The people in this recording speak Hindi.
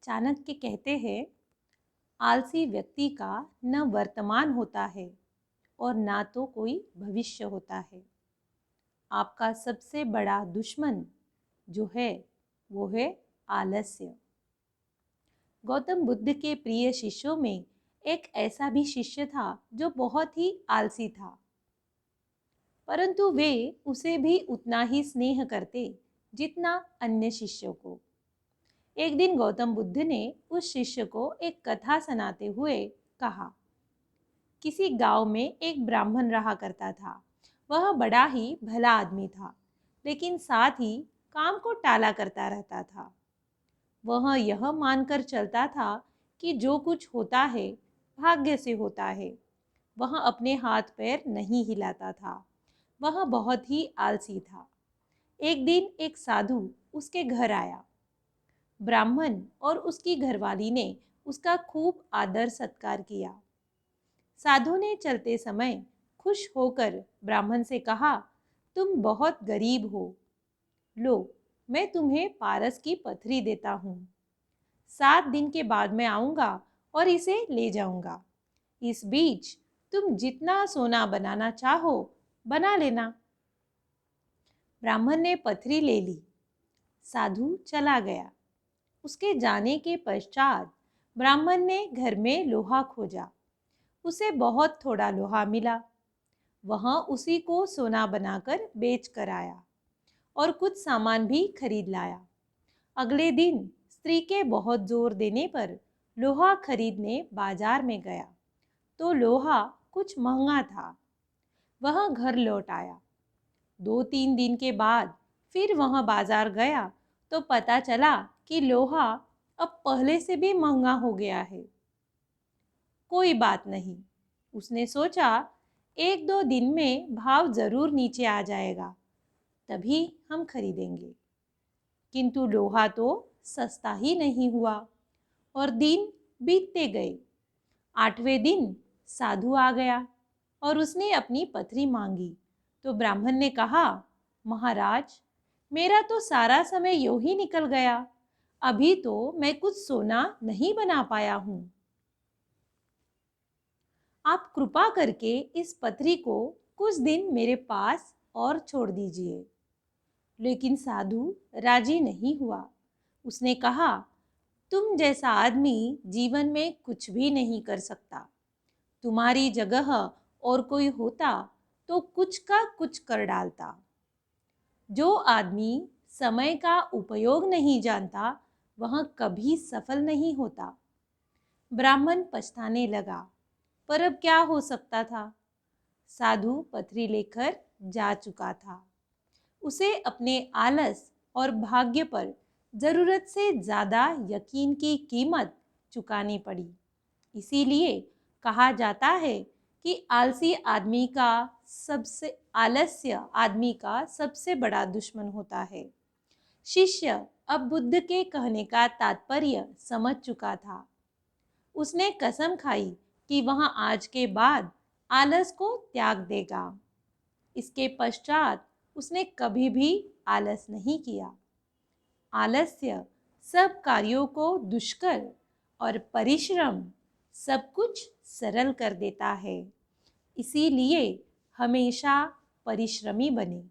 चाणक्य कहते हैं, आलसी व्यक्ति का न वर्तमान होता है और ना तो कोई भविष्य होता है। आपका सबसे बड़ा दुश्मन जो है वो है आलस्य। गौतम बुद्ध के प्रिय शिष्यों में एक ऐसा भी शिष्य था जो बहुत ही आलसी था, परंतु वे उसे भी उतना ही स्नेह करते जितना अन्य शिष्यों को। एक दिन गौतम बुद्ध ने उस शिष्य को एक कथा सुनाते हुए कहा, किसी गांव में एक ब्राह्मण रहा करता था। वह बड़ा ही भला आदमी था, लेकिन साथ ही काम को टाला करता रहता था। वह यह मानकर चलता था कि जो कुछ होता है भाग्य से होता है। वह अपने हाथ पैर नहीं हिलाता था। वह बहुत ही आलसी था। एक दिन एक साधु उसके घर आया। ब्राह्मण और उसकी घरवाली ने उसका खूब आदर सत्कार किया। साधु ने चलते समय खुश होकर ब्राह्मण से कहा, तुम बहुत गरीब हो, लो मैं तुम्हें पारस की पथरी देता हूँ। 7 दिन के बाद मैं आऊँगा और इसे ले जाऊँगा। इस बीच तुम जितना सोना बनाना चाहो बना लेना। ब्राह्मण ने पथरी ले ली। साधु चला गया। उसके जाने के पश्चात ब्राह्मण ने घर में लोहा खोजा। उसे बहुत थोड़ा लोहा मिला। वह उसी को सोना बनाकर बेच कर आया और कुछ सामान भी खरीद लाया। अगले दिन स्त्री के बहुत जोर देने पर लोहा खरीदने बाजार में गया तो लोहा कुछ महंगा था। वह घर लौट आया। 2-3 दिन के बाद फिर वह बाजार गया तो पता चला कि लोहा अब पहले से भी महंगा हो गया है। कोई बात नहीं, उसने सोचा 1-2 दिन में भाव जरूर नीचे आ जाएगा, तभी हम खरीदेंगे। किंतु लोहा तो सस्ता ही नहीं हुआ और दिन बीतते गए। 8वें दिन साधु आ गया और उसने अपनी पथरी मांगी तो ब्राह्मण ने कहा, महाराज मेरा तो सारा समय यूं ही निकल गया। अभी तो मैं कुछ सोना नहीं बना पाया हूँ। आप कृपा करके इस पथरी को कुछ दिन मेरे पास और छोड़ दीजिए। लेकिन साधु राजी नहीं हुआ। उसने कहा, तुम जैसा आदमी जीवन में कुछ भी नहीं कर सकता। तुम्हारी जगह और कोई होता तो कुछ का कुछ कर डालता। जो आदमी समय का उपयोग नहीं जानता वह कभी सफल नहीं होता। ब्राह्मण पछताने लगा, पर अब क्या हो सकता था। साधु पथरी लेकर जा चुका था। उसे अपने आलस और भाग्य पर जरूरत से ज्यादा यकीन की कीमत चुकानी पड़ी। इसीलिए कहा जाता है कि आलस्य आदमी का सबसे बड़ा दुश्मन होता है। शिष्य अब बुद्ध के कहने का तात्पर्य समझ चुका था। उसने कसम खाई कि वह आज के बाद आलस को त्याग देगा। इसके पश्चात उसने कभी भी आलस नहीं किया। आलस्य सब कार्यों को दुष्कर और परिश्रम सब कुछ सरल कर देता है। इसीलिए हमेशा परिश्रमी बने।